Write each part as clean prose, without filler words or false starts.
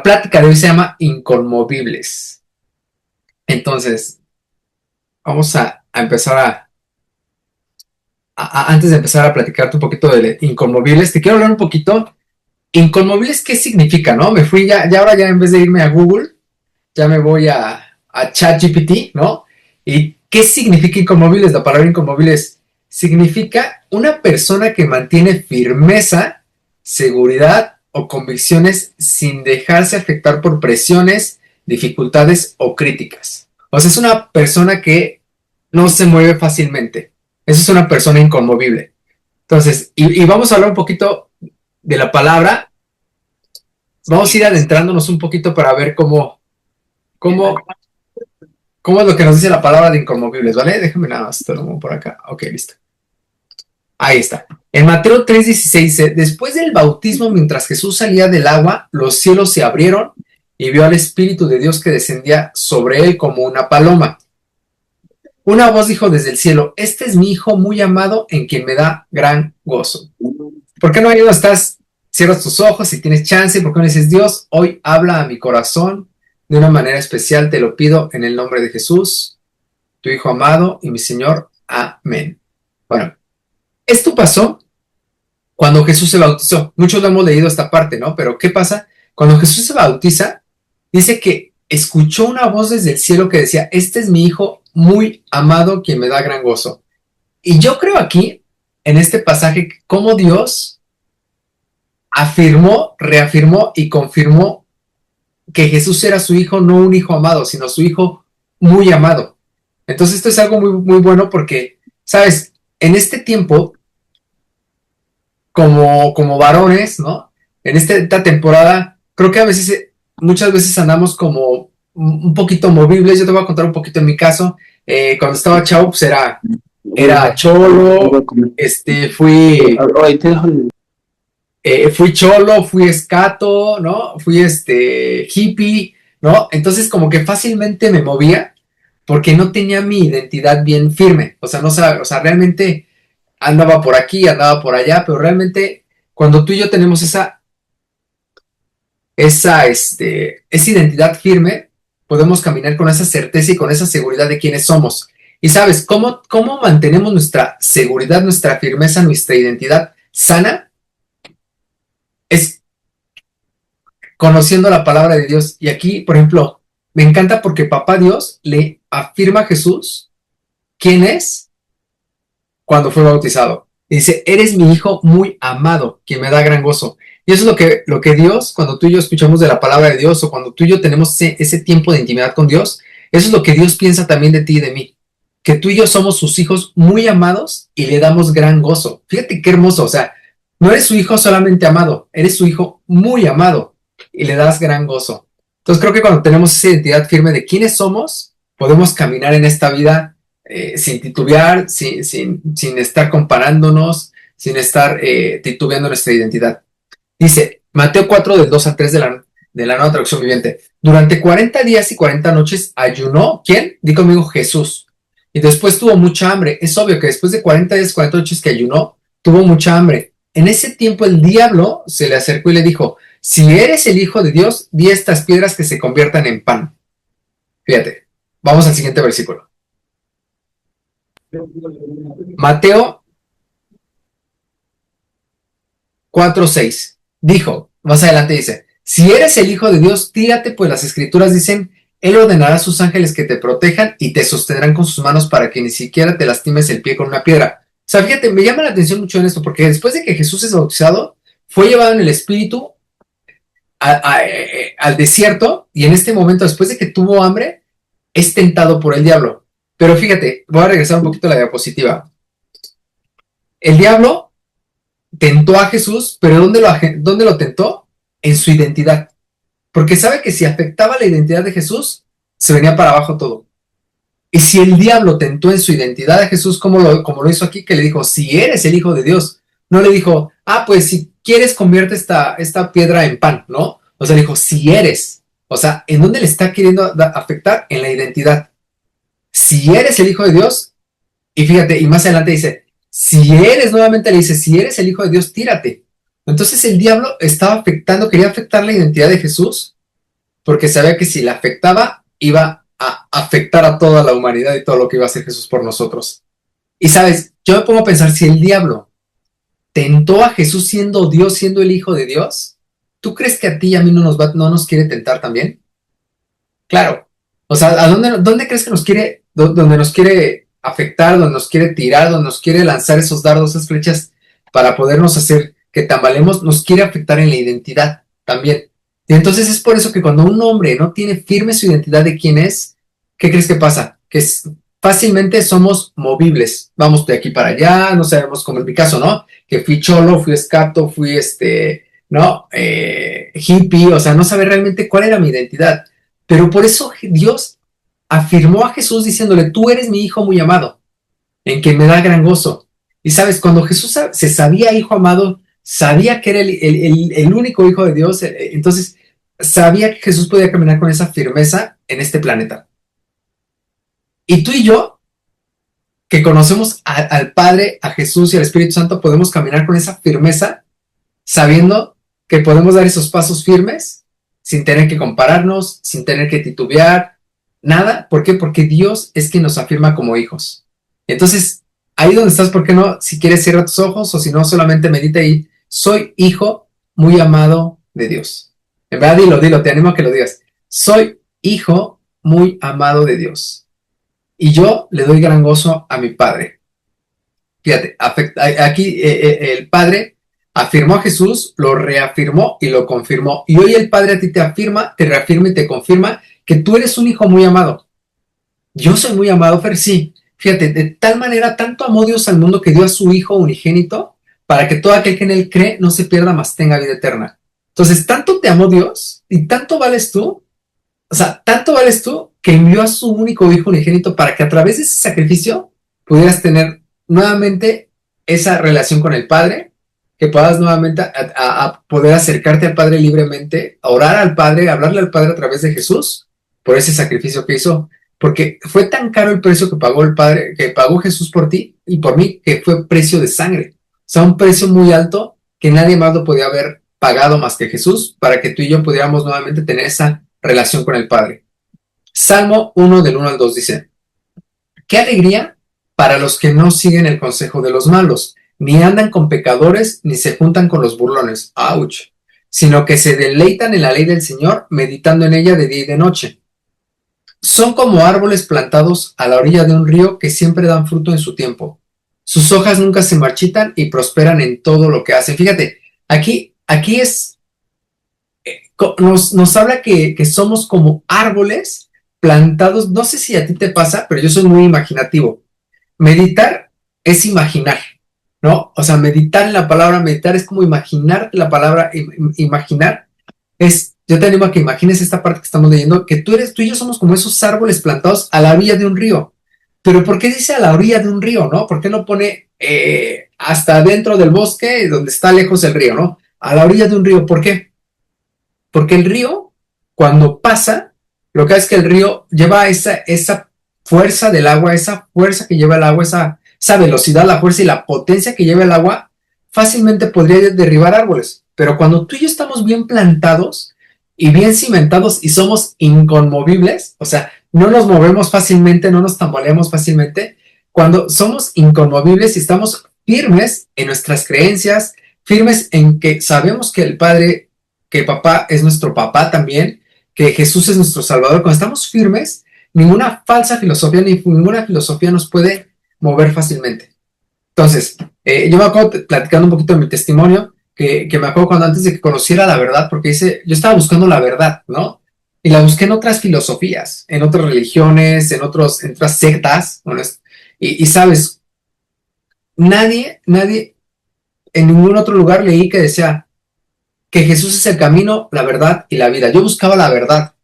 plática de hoy se llama Inconmovibles. Entonces, vamos a empezar antes de empezar a platicarte un poquito de Inconmovibles, te quiero hablar un poquito. Inconmovibles, ¿qué significa, no? Me fui ya ahora ya en vez de irme a Google, ya me voy a ChatGPT, ¿no? ¿Y qué significa Inconmovibles? La palabra Inconmovibles significa una persona que mantiene firmeza, seguridad o convicciones sin dejarse afectar por presiones, dificultades o críticas. O sea, es una persona que no se mueve fácilmente. Eso es una persona inconmovible. Entonces, y vamos a hablar un poquito de la palabra. Vamos a ir adentrándonos un poquito para ver cómo es lo que nos dice la palabra de inconmovibles, ¿vale? Déjame nada más, te lo muevo por acá. Ok, listo. Ahí está. En Mateo 3:16 dice, después del bautismo, mientras Jesús salía del agua, los cielos se abrieron y vio al Espíritu de Dios que descendía sobre él como una paloma. Una voz dijo desde el cielo, este es mi Hijo muy amado en quien me da gran gozo. ¿Por qué no ahí no estás? Cierras tus ojos y tienes chance, ¿por qué no dices, Dios, hoy habla a mi corazón de una manera especial, te lo pido en el nombre de Jesús, tu Hijo amado y mi Señor. Amén. Bueno, esto pasó cuando Jesús se bautizó. Muchos lo hemos leído esta parte, ¿no? Pero ¿qué pasa? Cuando Jesús se bautiza, dice que escuchó una voz desde el cielo que decía, este es mi Hijo muy amado, quien me da gran gozo. Y yo creo aquí, en este pasaje, cómo Dios afirmó, reafirmó y confirmó que Jesús era su Hijo, no un Hijo amado, sino su Hijo muy amado. Entonces esto es algo muy, muy bueno porque, ¿sabes? En este tiempo, como varones, ¿no? En esta temporada, creo que muchas veces andamos como un poquito movibles. Yo te voy a contar un poquito en mi caso. Cuando estaba chavo, pues era cholo, fui cholo, fui escato, ¿no? Fui hippie, ¿no? Entonces como que fácilmente me movía porque no tenía mi identidad bien firme. O sea, no, o sea, realmente andaba por aquí, andaba por allá, pero realmente cuando tú y yo tenemos esa identidad firme, podemos caminar con esa certeza y con esa seguridad de quiénes somos. Y sabes, ¿cómo mantenemos nuestra seguridad, nuestra firmeza, nuestra identidad sana? Es conociendo la palabra de Dios. Y aquí, por ejemplo, me encanta porque Papá Dios le afirma a Jesús quién es cuando fue bautizado. Y dice, eres mi Hijo muy amado, quien me da gran gozo. Y eso es lo que Dios, cuando tú y yo escuchamos de la palabra de Dios, o cuando tú y yo tenemos ese tiempo de intimidad con Dios, eso es lo que Dios piensa también de ti y de mí. Que tú y yo somos sus hijos muy amados y le damos gran gozo. Fíjate qué hermoso, o sea, no eres su hijo solamente amado, eres su hijo muy amado y le das gran gozo. Entonces creo que cuando tenemos esa identidad firme de quiénes somos, podemos caminar en esta vida sin titubear, sin estar comparándonos, sin estar titubeando nuestra identidad. Dice Mateo 4 del 2 al 3 de la Nueva Traducción Viviente. Durante 40 días y 40 noches ayunó, ¿quién? Di conmigo, Jesús. Y después tuvo mucha hambre. Es obvio que después de 40 días y 40 noches que ayunó, tuvo mucha hambre. En ese tiempo el diablo se le acercó y le dijo, si eres el Hijo de Dios, di estas piedras que se conviertan en pan. Fíjate, vamos al siguiente versículo. Mateo 4:6. Dijo, más adelante dice, si eres el Hijo de Dios, tírate, pues las Escrituras dicen, Él ordenará a sus ángeles que te protejan y te sostendrán con sus manos para que ni siquiera te lastimes el pie con una piedra. O sea, fíjate, me llama la atención mucho en esto, porque después de que Jesús es bautizado, fue llevado en el Espíritu al desierto, y en este momento, después de que tuvo hambre, es tentado por el diablo. Pero fíjate, voy a regresar un poquito a la diapositiva. El diablo tentó a Jesús, pero ¿dónde lo tentó? En su identidad. Porque sabe que si afectaba la identidad de Jesús, se venía para abajo todo. Y si el diablo tentó en su identidad a Jesús, como lo hizo aquí, que le dijo, si eres el Hijo de Dios, no le dijo, pues si quieres convierte esta piedra en pan, ¿no? O sea, le dijo, si eres. O sea, ¿en dónde le está queriendo afectar? En la identidad. Si eres el Hijo de Dios, y fíjate, y más adelante dice, nuevamente le dice, si eres el Hijo de Dios, tírate. Entonces el diablo quería afectar la identidad de Jesús porque sabía que si la afectaba, iba a afectar a toda la humanidad y todo lo que iba a hacer Jesús por nosotros. Y sabes, yo me pongo a pensar, si el diablo tentó a Jesús siendo Dios, siendo el Hijo de Dios, ¿tú crees que a ti y a mí no nos quiere tentar también? Claro. O sea, ¿dónde crees que nos quiere, donde nos quiere afectar, donde nos quiere tirar, donde nos quiere lanzar esos dardos, esas flechas para podernos hacer que tambalemos, nos quiere afectar en la identidad también? Y entonces es por eso que cuando un hombre no tiene firme su identidad de quién es, ¿qué crees que pasa? Fácilmente somos movibles. Vamos de aquí para allá, no sabemos, como en mi caso, ¿no? Que fui cholo, fui escato, fui ¿no? Hippie, o sea, no saber realmente cuál era mi identidad. Pero por eso Dios afirmó a Jesús diciéndole, tú eres mi hijo muy amado, en que me da gran gozo. Y sabes, cuando Jesús se sabía hijo amado, sabía que era el único hijo de Dios, entonces sabía que Jesús podía caminar con esa firmeza en este planeta. Y tú y yo, que conocemos al Padre, a Jesús y al Espíritu Santo, podemos caminar con esa firmeza, sabiendo que podemos dar esos pasos firmes sin tener que compararnos, sin tener que titubear, nada. ¿Por qué? Porque Dios es quien nos afirma como hijos. Entonces, ahí donde estás, ¿por qué no? Si quieres, cierra tus ojos, o si no, solamente medita y soy hijo muy amado de Dios. En verdad, dilo, te animo a que lo digas. Soy hijo muy amado de Dios. Y yo le doy gran gozo a mi Padre. Fíjate, aquí el Padre afirmó a Jesús, lo reafirmó y lo confirmó. Y hoy el Padre a ti te afirma, te reafirma y te confirma que tú eres un hijo muy amado. Yo soy muy amado, Fer, sí. Fíjate, de tal manera, tanto amó Dios al mundo que dio a su Hijo unigénito para que todo aquel que en él cree no se pierda, mas tenga vida eterna. Entonces, tanto te amó Dios y tanto vales tú, o sea, tanto vales tú que envió a su único hijo unigénito para que a través de ese sacrificio pudieras tener nuevamente esa relación con el Padre, que puedas nuevamente a poder acercarte al Padre libremente, a orar al Padre, a hablarle al Padre a través de Jesús por ese sacrificio que hizo, porque fue tan caro el precio que pagó el Padre, que pagó Jesús por ti y por mí, que fue precio de sangre. O sea, un precio muy alto que nadie más lo podía haber pagado más que Jesús para que tú y yo pudiéramos nuevamente tener esa relación con el Padre. Salmo 1 del 1 al 2 dice, qué alegría para los que no siguen el consejo de los malos, ni andan con pecadores, ni se juntan con los burlones, ¡auch!, sino que se deleitan en la ley del Señor, meditando en ella de día y de noche. Son como árboles plantados a la orilla de un río que siempre dan fruto en su tiempo. Sus hojas nunca se marchitan y prosperan en todo lo que hacen. Fíjate, aquí es, nos habla que somos como árboles plantados. No sé si a ti te pasa, pero yo soy muy imaginativo. Meditar es imaginar, ¿no? O sea, meditar en la palabra, meditar es como imaginar la palabra, imaginar es, yo te animo a que imagines esta parte que estamos leyendo, que tú y yo somos como esos árboles plantados a la orilla de un río. Pero ¿por qué dice a la orilla de un río, no? ¿Por qué no pone hasta dentro del bosque, donde está lejos el río, no? A la orilla de un río, ¿por qué? Porque el río, cuando pasa, lo que hace es que el río lleva esa fuerza del agua, esa fuerza que lleva el agua, esa velocidad, la fuerza y la potencia que lleva el agua, fácilmente podría derribar árboles. Pero cuando tú y yo estamos bien plantados y bien cimentados y somos inconmovibles, o sea, no nos movemos fácilmente, no nos tambaleamos fácilmente, cuando somos inconmovibles y estamos firmes en nuestras creencias, firmes en que sabemos que el Padre, que papá es nuestro papá también, que Jesús es nuestro Salvador, cuando estamos firmes, ninguna falsa filosofía ni ninguna filosofía nos puede mover fácilmente. Entonces, yo me acuerdo platicando un poquito de mi testimonio, que me acuerdo cuando antes de que conociera la verdad, porque yo estaba buscando la verdad, ¿no? Y la busqué en otras filosofías, en otras religiones, en otras sectas, ¿no? Y sabes, nadie, en ningún otro lugar leí que decía que Jesús es el camino, la verdad y la vida. Yo buscaba la verdad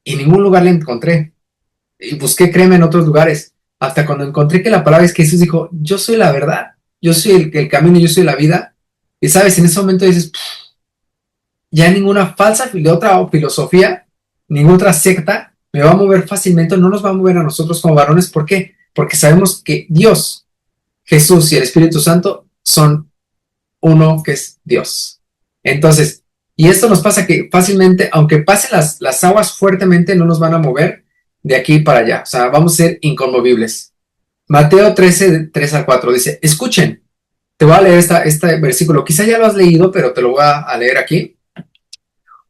y en ningún lugar la encontré. Y busqué, créeme, en otros lugares. Hasta cuando encontré que la palabra es que Jesús dijo, yo soy la verdad, yo soy el camino, yo soy la vida. Y sabes, en ese momento dices, ya ninguna falsa de otra filosofía, ninguna otra secta me va a mover fácilmente, no nos va a mover a nosotros como varones. ¿Por qué? Porque sabemos que Dios, Jesús y el Espíritu Santo son uno, que es Dios. Entonces, Y esto nos pasa que fácilmente, aunque pasen las aguas fuertemente, no nos van a mover de aquí para allá. O sea, vamos a ser inconmovibles. Mateo 13, 3 al 4 dice, escuchen, te voy a leer este versículo. Quizá ya lo has leído, pero te lo voy a leer aquí.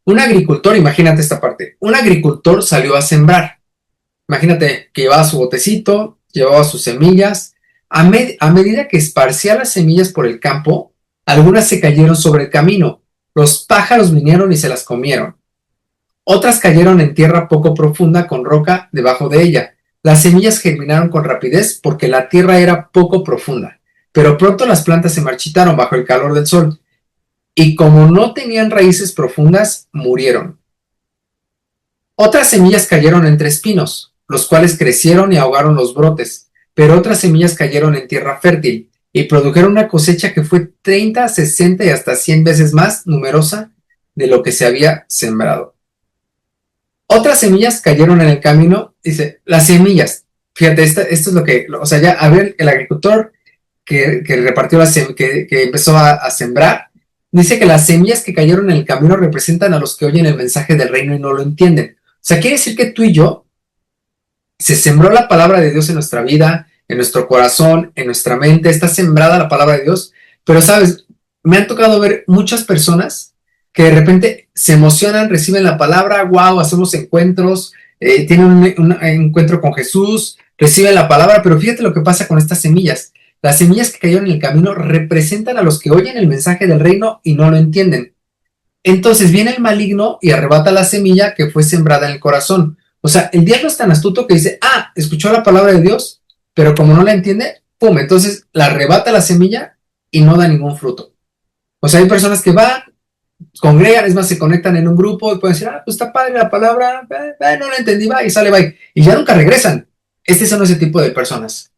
Un agricultor, imagínate esta parte, un agricultor salió a sembrar. Imagínate que llevaba su botecito, llevaba sus semillas. A medida que esparcía las semillas por el campo, algunas se cayeron sobre el camino. Los pájaros vinieron y se las comieron. Otras cayeron en tierra poco profunda con roca debajo de ella. Las semillas germinaron con rapidez porque la tierra era poco profunda. Pero pronto las plantas se marchitaron bajo el calor del sol. Y como no tenían raíces profundas, murieron. Otras semillas cayeron entre espinos, los cuales crecieron y ahogaron los brotes, pero otras semillas cayeron en tierra fértil y produjeron una cosecha que fue 30, 60 y hasta 100 veces más numerosa de lo que se había sembrado. Otras semillas cayeron en el camino, dice, las semillas, fíjate, esto es lo que, o sea, ya a ver, el agricultor que repartió que empezó a sembrar, dice que las semillas que cayeron en el camino representan a los que oyen el mensaje del reino y no lo entienden. O sea, quiere decir que tú y yo se sembró la palabra de Dios en nuestra vida, en nuestro corazón, en nuestra mente, está sembrada la palabra de Dios, pero sabes, me han tocado ver muchas personas que de repente se emocionan, reciben la palabra, wow, hacemos encuentros, tienen un encuentro con Jesús, reciben la palabra, pero fíjate lo que pasa con estas semillas. Las semillas que cayeron en el camino representan a los que oyen el mensaje del reino y no lo entienden. Entonces viene el maligno y arrebata la semilla que fue sembrada en el corazón. O sea, el diablo es tan astuto que dice, escuchó la palabra de Dios, pero como no la entiende, ¡pum! Entonces la arrebata la semilla y no da ningún fruto. O sea, hay personas que van, congregan, es más, se conectan en un grupo y pueden decir, pues está padre la palabra, no la entendí, va, y sale, va, y ya nunca regresan. Son ese tipo de personas.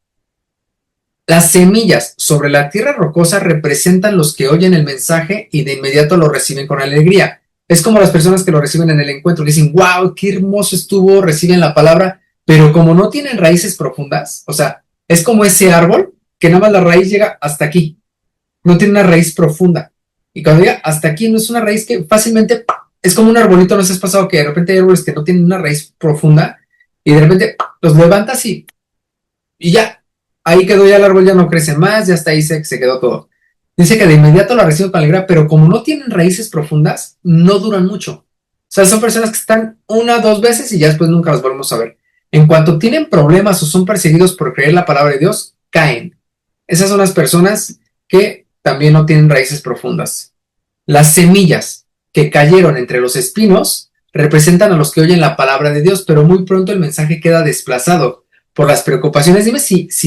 Las semillas sobre la tierra rocosa representan los que oyen el mensaje y de inmediato lo reciben con alegría. Es como las personas que lo reciben en el encuentro, que dicen, wow, qué hermoso estuvo, reciben la palabra, pero como no tienen raíces profundas, o sea, es como ese árbol que nada más la raíz llega hasta aquí, no tiene una raíz profunda. Y cuando llega hasta aquí, no es una raíz que fácilmente, es como un arbolito, ¿no se has pasado que de repente hay árboles que no tienen una raíz profunda y de repente los levantas y ya, ahí quedó, ya el árbol ya no crece más, ya hasta ahí se quedó todo. Dice que de inmediato la reciben con alegría, pero como no tienen raíces profundas, no duran mucho. O sea, son personas que están una o dos veces y ya después nunca las volvemos a ver. En cuanto tienen problemas o son perseguidos por creer la palabra de Dios, caen. Esas son las personas que también no tienen raíces profundas. Las semillas que cayeron entre los espinos representan a los que oyen la palabra de Dios, pero muy pronto el mensaje queda desplazado por las preocupaciones. Dime si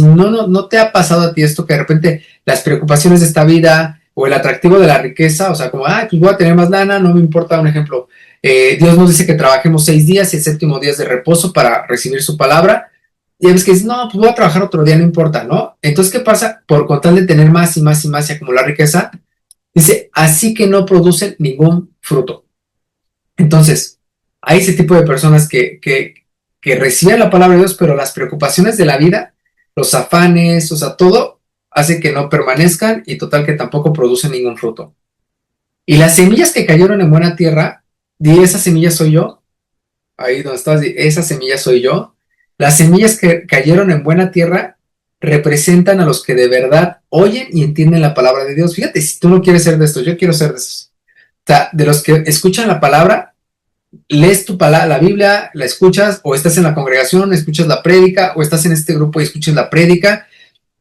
no te ha pasado a ti esto, que de repente las preocupaciones de esta vida o el atractivo de la riqueza, o sea, como, pues voy a tener más lana, no me importa. Un ejemplo, Dios nos dice que trabajemos 6 días y el séptimo día es de reposo para recibir su palabra. Y ves que dices, no, pues voy a trabajar otro día, no importa, ¿no? Entonces, ¿qué pasa? Por con tal de tener más y más y más y acumular riqueza, dice, así que no producen ningún fruto. Entonces, hay ese tipo de personas que reciben la palabra de Dios, pero las preocupaciones de la vida, los afanes, o sea, todo hace que no permanezcan y total que tampoco producen ningún fruto. Y las semillas que cayeron en buena tierra, di, esa semilla soy yo, ahí donde estás, di, esa semilla soy yo. Las semillas que cayeron en buena tierra representan a los que de verdad oyen y entienden la palabra de Dios. Fíjate, si tú no quieres ser de estos, yo quiero ser de esos. O sea, de los que escuchan la palabra, lees tu palabra, la Biblia, la escuchas, o estás en la congregación, escuchas la prédica, o estás en este grupo y escuchas la prédica,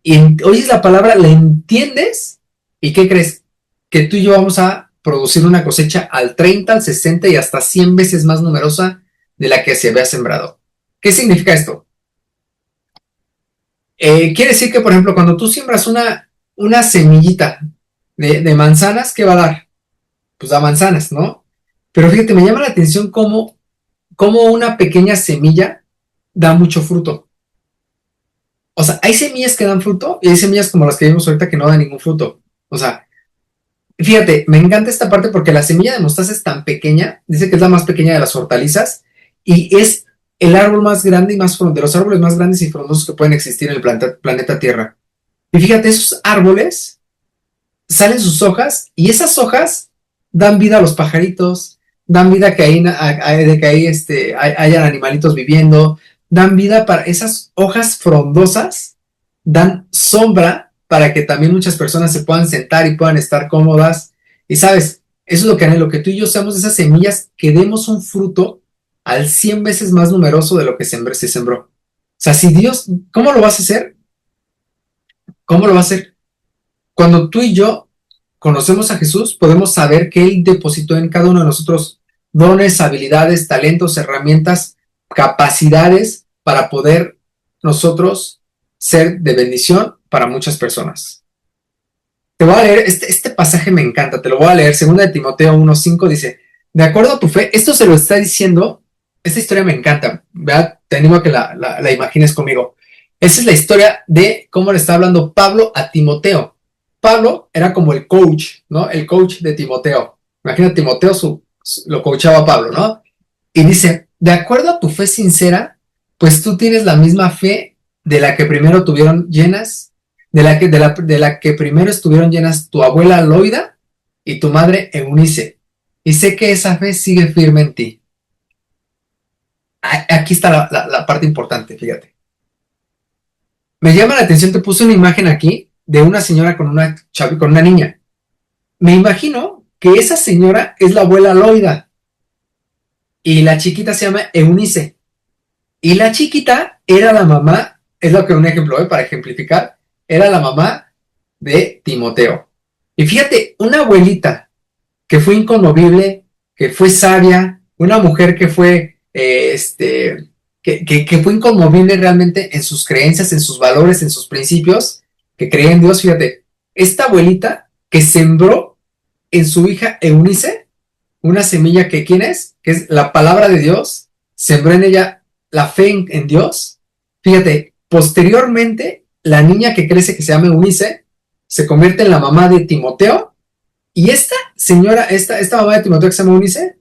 y oyes la palabra, la entiendes, ¿y qué crees? Que tú y yo vamos a producir una cosecha al 30, al 60 y hasta 100 veces más numerosa de la que se había sembrado. ¿Qué significa esto? Quiere decir que, por ejemplo, cuando tú siembras una semillita de manzanas, ¿qué va a dar? Pues da manzanas, ¿no? Pero fíjate, me llama la atención cómo una pequeña semilla da mucho fruto. O sea, hay semillas que dan fruto y hay semillas como las que vimos ahorita que no dan ningún fruto. O sea, fíjate, me encanta esta parte porque la semilla de mostaza es tan pequeña, dice que es la más pequeña de las hortalizas y es el árbol más grande y de los árboles más grandes y frondosos que pueden existir en el planeta Tierra. Y fíjate, esos árboles salen sus hojas y esas hojas dan vida a los pajaritos, dan vida que hayan animalitos viviendo, dan vida para esas hojas frondosas, dan sombra para que también muchas personas se puedan sentar y puedan estar cómodas. Y sabes, eso es lo que anhelo, que tú y yo seamos esas semillas que demos un fruto al 100 veces más numeroso de lo que se sembró. O sea, si Dios, ¿cómo lo vas a hacer? ¿Cómo lo va a hacer? Cuando tú y yo conocemos a Jesús, podemos saber que Él depositó en cada uno de nosotros dones, habilidades, talentos, herramientas, capacidades para poder nosotros ser de bendición para muchas personas. Te voy a leer, este pasaje me encanta, te lo voy a leer, 2 de Timoteo 1:5 dice, de acuerdo a tu fe, esto se lo está diciendo, esta historia me encanta, ¿verdad? Te animo a que la imagines conmigo. Esa es la historia de cómo le está hablando Pablo a Timoteo. Pablo era como el coach, ¿no? El coach de Timoteo. Imagina, Timoteo lo coachaba a Pablo, ¿no? Y dice, de acuerdo a tu fe sincera, pues tú tienes la misma fe de la que primero tuvieron llenas, de la que primero estuvieron llenas tu abuela Loida y tu madre Eunice. Y sé que esa fe sigue firme en ti. Aquí está la parte importante, fíjate. Me llama la atención, te puse una imagen aquí de una señora con una niña. Me imagino que esa señora es la abuela Loida y la chiquita se llama Eunice. Y la chiquita era la mamá, es lo que un ejemplo, para ejemplificar, era la mamá de Timoteo. Y fíjate, una abuelita que fue inconmovible, que fue sabia, una mujer que fue, que fue inconmovible realmente en sus creencias, en sus valores, en sus principios, que creía en Dios, fíjate, esta abuelita que sembró en su hija Eunice una semilla que, ¿quién es? Que es la palabra de Dios, sembró en ella la fe en Dios. Fíjate, posteriormente, la niña que crece, que se llama Eunice, se convierte en la mamá de Timoteo, y esta señora, esta mamá de Timoteo que se llama Eunice,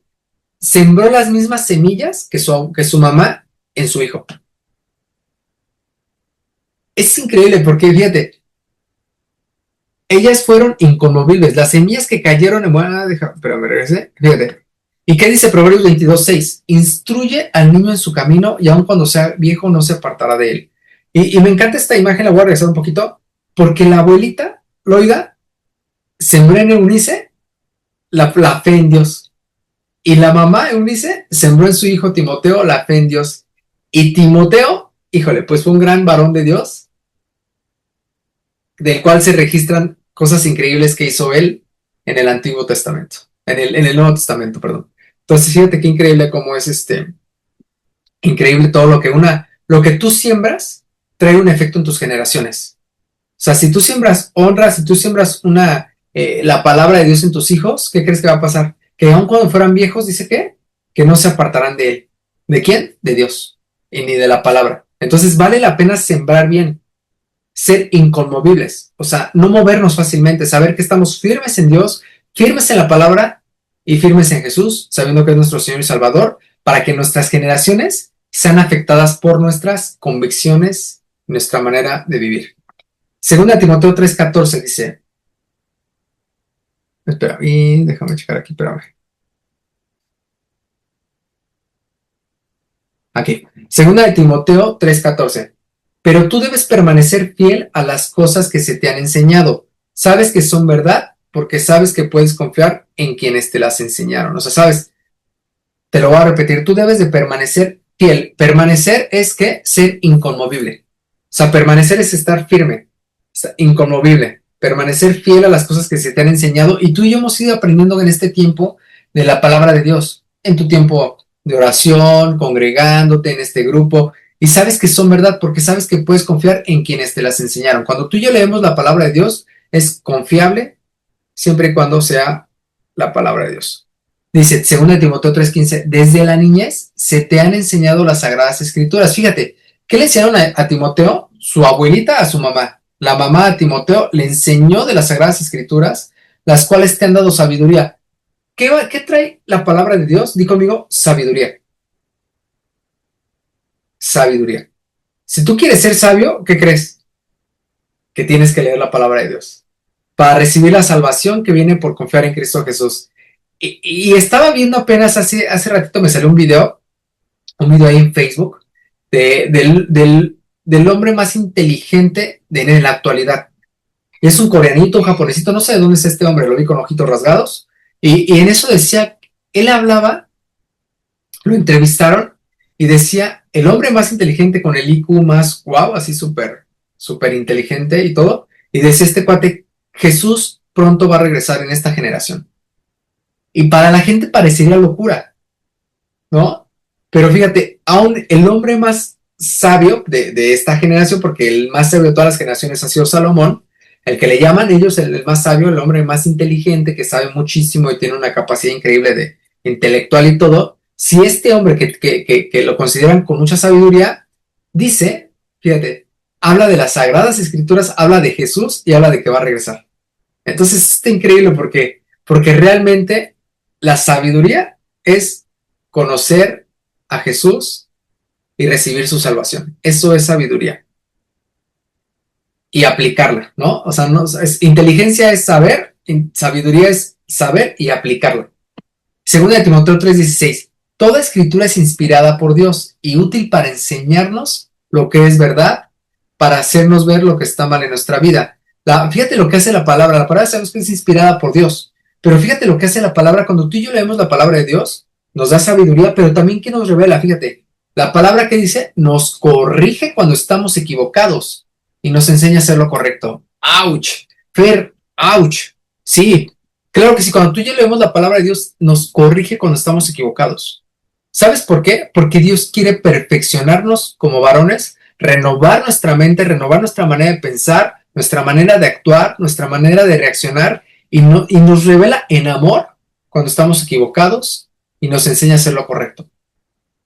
sembró las mismas semillas que su mamá en su hijo. Es increíble porque, fíjate, ellas fueron inconmovibles. Las semillas que cayeron en... Bueno, pero me regresé. Fíjate. ¿Y qué dice Proverbios 22:6? Instruye al niño en su camino y aun cuando sea viejo no se apartará de él. Y me encanta esta imagen, la voy a regresar un poquito, porque la abuelita, Loida, sembró en Eunice la fe en Dios. Y la mamá Eunice sembró en su hijo Timoteo la fe en Dios. Y Timoteo, híjole, pues fue un gran varón de Dios, del cual se registran cosas increíbles que hizo él en el Antiguo Testamento, en el Nuevo Testamento, perdón. Entonces, fíjate qué increíble cómo es increíble todo lo que tú siembras trae un efecto en tus generaciones. O sea, si tú siembras honra, si tú siembras la palabra de Dios en tus hijos, ¿qué crees que va a pasar? Que aun cuando fueran viejos, dice que no se apartarán de él. ¿De quién? De Dios. Y ni de la palabra. Entonces vale la pena sembrar bien, ser inconmovibles, o sea, no movernos fácilmente, saber que estamos firmes en Dios, firmes en la palabra y firmes en Jesús, sabiendo que es nuestro Señor y Salvador, para que nuestras generaciones sean afectadas por nuestras convicciones, nuestra manera de vivir. Segunda Timoteo 3:14 dice, espera, y déjame checar aquí, espérame. Aquí, segunda de Timoteo 3:14. Pero tú debes permanecer fiel a las cosas que se te han enseñado. Sabes que son verdad porque sabes que puedes confiar en quienes te las enseñaron. O sea, sabes, te lo voy a repetir, tú debes de permanecer fiel. Permanecer es que ser inconmovible. O sea, permanecer es estar firme, inconmovible. Permanecer fiel a las cosas que se te han enseñado. Y tú y yo hemos ido aprendiendo en este tiempo de la palabra de Dios. En tu tiempo de oración, congregándote en este grupo. Y sabes que son verdad porque sabes que puedes confiar en quienes te las enseñaron. Cuando tú y yo leemos la palabra de Dios, es confiable siempre y cuando sea la palabra de Dios. Dice, 2 Timoteo 3:15, desde la niñez se te han enseñado las sagradas escrituras. Fíjate, ¿qué le enseñaron a Timoteo? Su abuelita a su mamá. La mamá a Timoteo le enseñó de las sagradas escrituras, las cuales te han dado sabiduría. ¿Qué trae la palabra de Dios? Di conmigo, sabiduría. Sabiduría. Si tú quieres ser sabio, ¿qué crees? Que tienes que leer la palabra de Dios para recibir la salvación que viene por confiar en Cristo Jesús. Y estaba viendo apenas hace ratito me salió un video ahí en Facebook del hombre más inteligente en la actualidad. Es un coreanito, un japonesito, no sé de dónde es este hombre, lo vi con ojitos rasgados. Y en eso decía, él hablaba, lo entrevistaron y decía, el hombre más inteligente con el IQ más wow, así súper, súper inteligente y todo. Y decía este cuate, Jesús pronto va a regresar en esta generación. Y para la gente parecería locura, ¿no? Pero fíjate, aún el hombre más sabio de esta generación, porque el más sabio de todas las generaciones ha sido Salomón, el que le llaman ellos el más sabio, el hombre más inteligente, que sabe muchísimo y tiene una capacidad increíble de intelectual y todo, si este hombre que lo consideran con mucha sabiduría, dice, fíjate, habla de las sagradas escrituras, habla de Jesús y habla de que va a regresar. Entonces está increíble porque realmente la sabiduría es conocer a Jesús y recibir su salvación. Eso es sabiduría. Y aplicarla, ¿no? O sea, no, inteligencia es saber, sabiduría es saber y aplicarla. Segunda de Timoteo 3:16. Toda escritura es inspirada por Dios y útil para enseñarnos lo que es verdad, para hacernos ver lo que está mal en nuestra vida. Fíjate lo que hace la palabra sabemos que es inspirada por Dios, pero fíjate lo que hace la palabra cuando tú y yo leemos la palabra de Dios, nos da sabiduría, pero también que nos revela, fíjate, la palabra que dice nos corrige cuando estamos equivocados y nos enseña a hacer lo correcto. ¡Auch! Fer, ¡auch! Sí, claro que sí, cuando tú y yo leemos la palabra de Dios, nos corrige cuando estamos equivocados. ¿Sabes por qué? Porque Dios quiere perfeccionarnos como varones, renovar nuestra mente, renovar nuestra manera de pensar, nuestra manera de actuar, nuestra manera de reaccionar, y nos revela en amor cuando estamos equivocados y nos enseña a hacer lo correcto.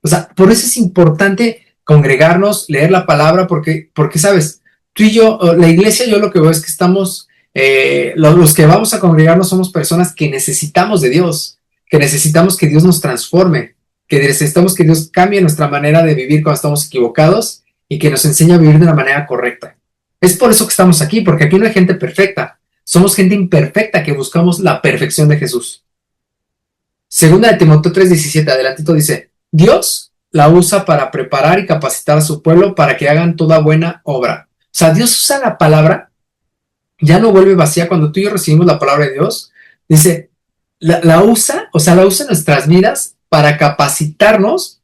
O sea, por eso es importante congregarnos, leer la palabra, porque sabes, tú y yo, la iglesia, yo lo que veo es que estamos, los que vamos a congregarnos somos personas que necesitamos de Dios, que necesitamos que Dios nos transforme, que necesitamos que Dios cambie nuestra manera de vivir cuando estamos equivocados y que nos enseñe a vivir de una manera correcta. Es por eso que estamos aquí, porque aquí no hay gente perfecta, somos gente imperfecta que buscamos la perfección de Jesús. Segunda de Timoteo 3:17, adelantito dice, Dios la usa para preparar y capacitar a su pueblo para que hagan toda buena obra. O sea, Dios usa la palabra, ya no vuelve vacía. Cuando tú y yo recibimos la palabra de Dios, dice, la usa en nuestras vidas para capacitarnos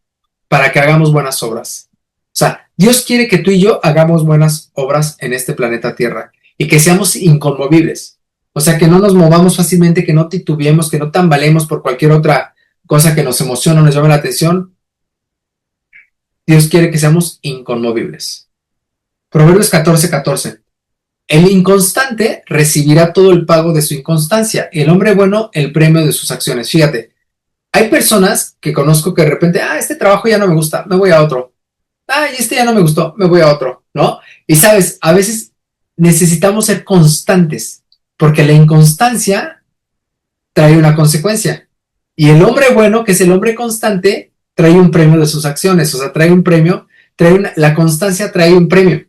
para que hagamos buenas obras. O sea, Dios quiere que tú y yo hagamos buenas obras en este planeta Tierra y que seamos inconmovibles. O sea, que no nos movamos fácilmente, que no titubeemos, que no tambaleemos por cualquier otra cosa que nos emociona o nos llame la atención. Dios quiere que seamos inconmovibles. Proverbios 14:14. El inconstante recibirá todo el pago de su inconstancia y el hombre bueno el premio de sus acciones. Fíjate, hay personas que conozco que de repente, este trabajo ya no me gusta, me voy a otro. Y este ya no me gustó, me voy a otro, ¿no? Y sabes, a veces necesitamos ser constantes, porque la inconstancia trae una consecuencia. Y el hombre bueno, que es el hombre constante, trae un premio de sus acciones, o sea, trae un premio, la constancia trae un premio.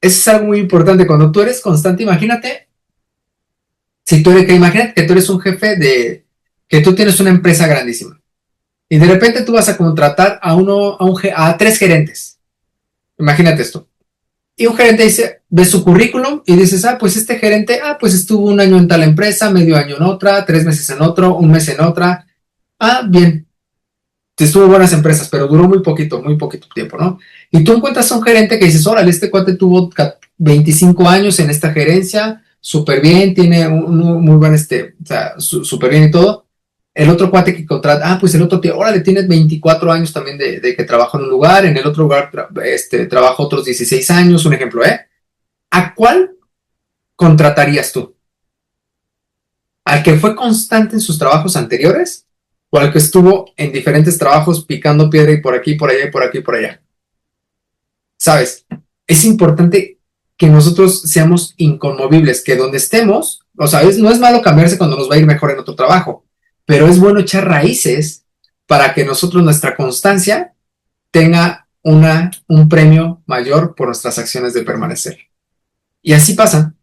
Eso es algo muy importante. Cuando tú eres constante, imagínate, imagínate que tú eres un jefe que tú tienes una empresa grandísima. Y de repente tú vas a contratar a 3 gerentes. Imagínate esto. Y un gerente dice, ve su currículum y dices, pues este gerente, pues estuvo 1 año en tal empresa, medio año en otra, 3 meses en otro, 1 mes en otra. Bien. Estuvo en buenas empresas, pero duró muy poquito tiempo, ¿no? Y tú encuentras a un gerente que dices, órale, este cuate tuvo 25 años en esta gerencia, súper bien, tiene un muy buen, o sea, súper bien y todo. El otro cuate que contrata, pues el otro tío, órale, tiene 24 años también de que trabajó en un lugar, en el otro lugar trabajó otros 16 años, un ejemplo, ¿eh? ¿A cuál contratarías tú? ¿Al que fue constante en sus trabajos anteriores? ¿O al que estuvo en diferentes trabajos picando piedra y por aquí, por allá y por aquí, por allá? ¿Sabes? Es importante que nosotros seamos inconmovibles, que donde estemos, o sea, no es malo cambiarse cuando nos va a ir mejor en otro trabajo, pero es bueno echar raíces para que nosotros, nuestra constancia, tenga un premio mayor por nuestras acciones de permanecer. Y así pasa.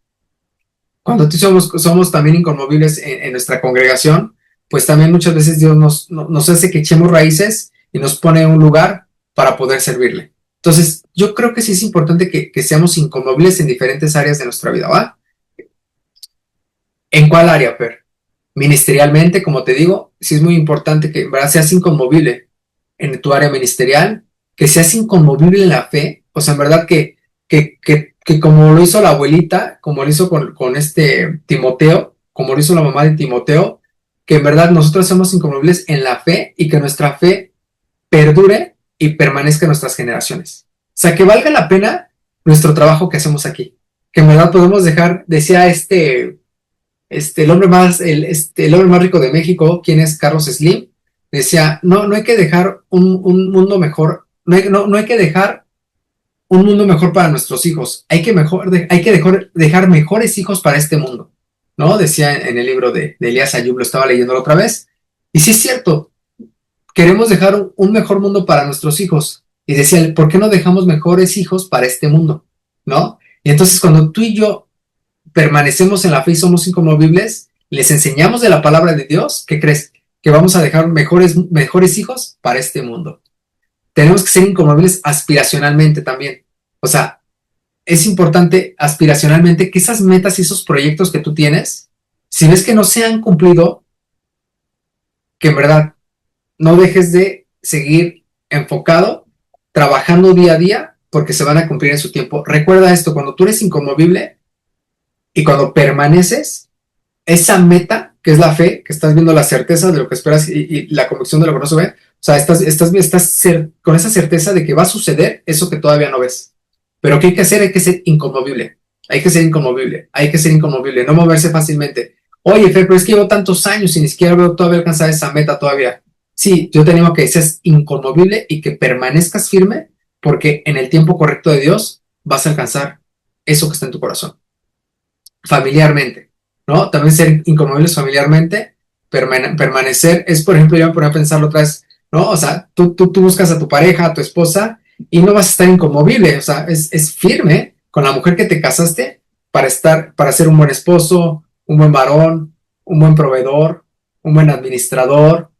cuando tú somos también inconmovibles en nuestra congregación, pues también muchas veces Dios nos hace que echemos raíces y nos pone en un lugar para poder servirle. Entonces, yo creo que sí es importante que seamos inconmovibles en diferentes áreas de nuestra vida, ¿va? ¿En cuál área, Per? Ministerialmente, como te digo, sí es muy importante que en verdad seas inconmovible en tu área ministerial, que seas inconmovible en la fe, o sea, en verdad que como lo hizo la abuelita, como lo hizo con este Timoteo, como lo hizo la mamá de Timoteo, que en verdad nosotros somos inconmovibles en la fe y que nuestra fe perdure y permanezca en nuestras generaciones. O sea, que valga la pena nuestro trabajo que hacemos aquí. Que en verdad podemos dejar, decía el hombre más rico de México, quien es Carlos Slim, decía, no hay que dejar un mundo mejor, no hay que dejar un mundo mejor para nuestros hijos, hay que dejar mejores hijos para este mundo, ¿no? Decía en el libro de Elías Ayub, lo estaba leyendo otra vez, y sí es cierto, queremos dejar un mejor mundo para nuestros hijos, y decía, ¿por qué no dejamos mejores hijos para este mundo? ¿No? Y entonces cuando tú y yo permanecemos en la fe y somos inconmovibles, les enseñamos de la palabra de Dios, ¿qué crees? Que vamos a dejar mejores hijos para este mundo. Tenemos que ser inconmovibles aspiracionalmente también. O sea, es importante aspiracionalmente que esas metas y esos proyectos que tú tienes, si ves que no se han cumplido, que en verdad no dejes de seguir enfocado, trabajando día a día, porque se van a cumplir en su tiempo. Recuerda esto, cuando tú eres inconmovible y cuando permaneces, esa meta, que es la fe, que estás viendo la certeza de lo que esperas y la convicción de lo que no se ve, o sea, estás con esa certeza de que va a suceder eso que todavía no ves. Pero ¿qué hay que hacer? Hay que ser inconmovible. Hay que ser inconmovible. Hay que ser inconmovible. No moverse fácilmente. Oye, Fer, pero es que llevo tantos años y ni siquiera veo todavía alcanzar esa meta todavía. Sí, yo te animo a que seas inconmovible y que permanezcas firme, porque en el tiempo correcto de Dios vas a alcanzar eso que está en tu corazón. Familiarmente, ¿no? También ser inconmovibles familiarmente, permanecer, es por ejemplo, yo me ponía a pensarlo otra vez, ¿no? O sea, tú buscas a tu pareja, a tu esposa, y no vas a estar inconmovible, o sea, es firme con la mujer que te casaste para ser un buen esposo, un buen varón, un buen proveedor, un buen administrador,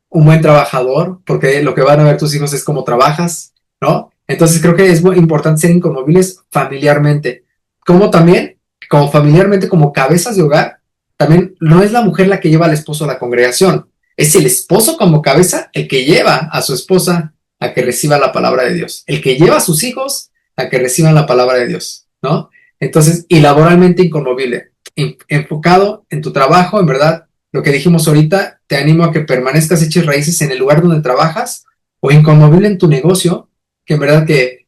un buen trabajador, porque lo que van a ver tus hijos es cómo trabajas, ¿no? Entonces creo que es muy importante ser inconmovibles familiarmente, como también, como familiarmente, como cabezas de hogar, también no es la mujer la que lleva al esposo a la congregación, es el esposo como cabeza el que lleva a su esposa a que reciba la palabra de Dios, el que lleva a sus hijos a que reciban la palabra de Dios, ¿no? Entonces, y laboralmente inconmovible, enfocado en tu trabajo, en verdad, lo que dijimos ahorita, te animo a que permanezcas, eches raíces en el lugar donde trabajas o inconmovible en tu negocio, que en verdad que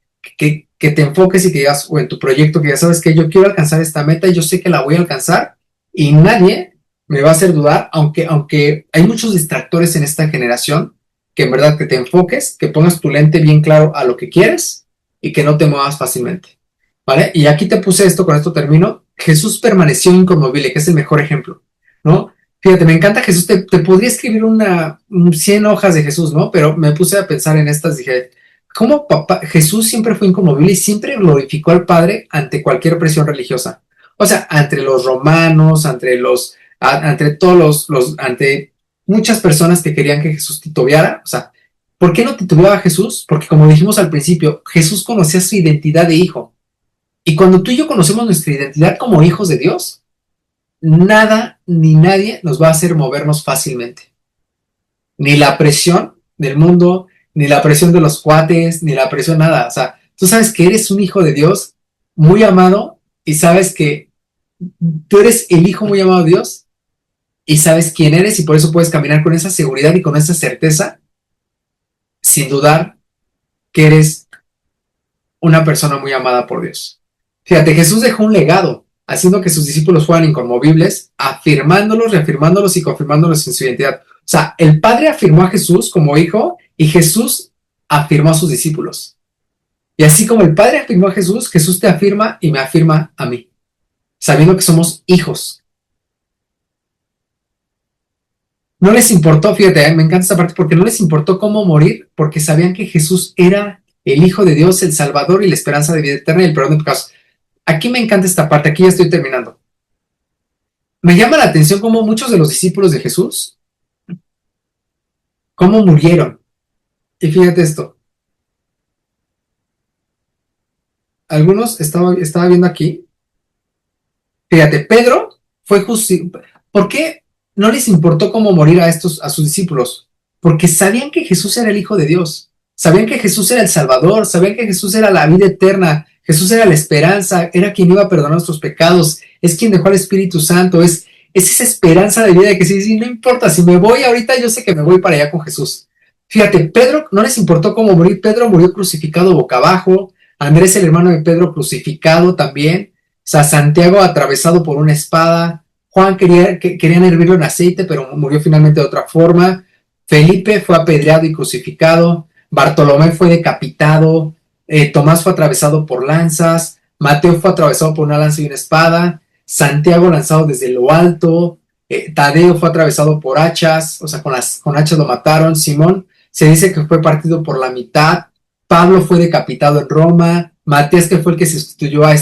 te enfoques y que digas, o en tu proyecto, que ya sabes que yo quiero alcanzar esta meta y yo sé que la voy a alcanzar y nadie me va a hacer dudar, aunque hay muchos distractores en esta generación, que en verdad que te enfoques, que pongas tu lente bien claro a lo que quieres y que no te muevas fácilmente, ¿vale? Y aquí te puse esto, con esto termino. Jesús permaneció inconmovible, que es el mejor ejemplo, ¿no? Fíjate, me encanta Jesús, te podría escribir 100 hojas de Jesús, ¿no? Pero me puse a pensar en estas, dije, ¿cómo Jesús siempre fue inconmovible y siempre glorificó al Padre ante cualquier presión religiosa? O sea, entre los romanos, ante todos ante muchas personas que querían que Jesús titubeara, o sea, ¿por qué no titubeaba Jesús? Porque como dijimos al principio, Jesús conocía su identidad de hijo. Y cuando tú y yo conocemos nuestra identidad como hijos de Dios, nada ni nadie nos va a hacer movernos fácilmente. Ni la presión del mundo, ni la presión de los cuates, ni la presión nada. O sea, tú sabes que eres un hijo de Dios muy amado y sabes que tú eres el hijo muy amado de Dios y sabes quién eres y por eso puedes caminar con esa seguridad y con esa certeza sin dudar que eres una persona muy amada por Dios. Fíjate, Jesús dejó un legado, haciendo que sus discípulos fueran inconmovibles, afirmándolos, reafirmándolos y confirmándolos en su identidad. O sea, el Padre afirmó a Jesús como hijo y Jesús afirmó a sus discípulos. Y así como el Padre afirmó a Jesús, Jesús te afirma y me afirma a mí, sabiendo que somos hijos. No les importó, fíjate, me encanta esta parte, porque no les importó cómo morir, porque sabían que Jesús era el Hijo de Dios, el Salvador y la esperanza de vida eterna y el perdón de pecados. Aquí me encanta esta parte, aquí ya estoy terminando. me llama la atención cómo muchos de los discípulos de Jesús, cómo murieron. Y fíjate esto, algunos estaba viendo aquí, fíjate, Pedro fue justificado. ¿Por qué no les importó cómo morir a sus discípulos? Porque sabían que Jesús era el Hijo de Dios, sabían que Jesús era el Salvador, sabían que Jesús era la vida eterna, Jesús era la esperanza, era quien iba a perdonar nuestros pecados, es quien dejó al Espíritu Santo, es esa esperanza de vida de que si no importa, si me voy ahorita, yo sé que me voy para allá con Jesús. Fíjate, Pedro no les importó cómo morir, Pedro murió crucificado boca abajo, Andrés, el hermano de Pedro, crucificado también, o sea, Santiago atravesado por una espada, Juan querían hervirlo en aceite, pero murió finalmente de otra forma, Felipe fue apedreado y crucificado, Bartolomé fue decapitado, Tomás fue atravesado por lanzas, Mateo fue atravesado por una lanza y una espada, Santiago lanzado desde lo alto, Tadeo fue atravesado por hachas, o sea, con hachas lo mataron, Simón se dice que fue partido por la mitad, Pablo fue decapitado en Roma, Matías, que fue el que sustituyó a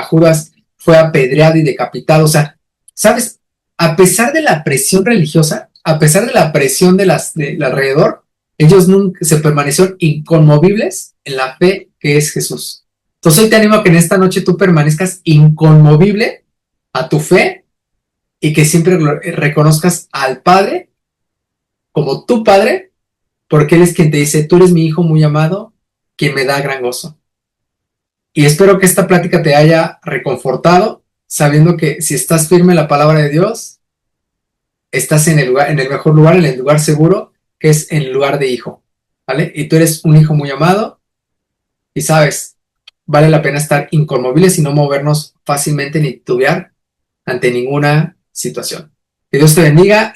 Judas, fue apedreado y decapitado. O sea, ¿sabes? A pesar de la presión religiosa, a pesar de la presión del alrededor, ellos nunca se permanecieron inconmovibles en la fe que es Jesús. Entonces hoy te animo a que en esta noche tú permanezcas inconmovible a tu fe y que siempre reconozcas al Padre como tu Padre, porque Él es quien te dice, tú eres mi hijo muy amado, quien me da gran gozo. Y espero que esta plática te haya reconfortado, sabiendo que si estás firme en la palabra de Dios, estás en el mejor lugar, en el lugar seguro, que es en el lugar de hijo, ¿vale? Y tú eres un hijo muy amado y sabes, vale la pena estar inconmovibles y no movernos fácilmente ni titubear ante ninguna situación. Que Dios te bendiga.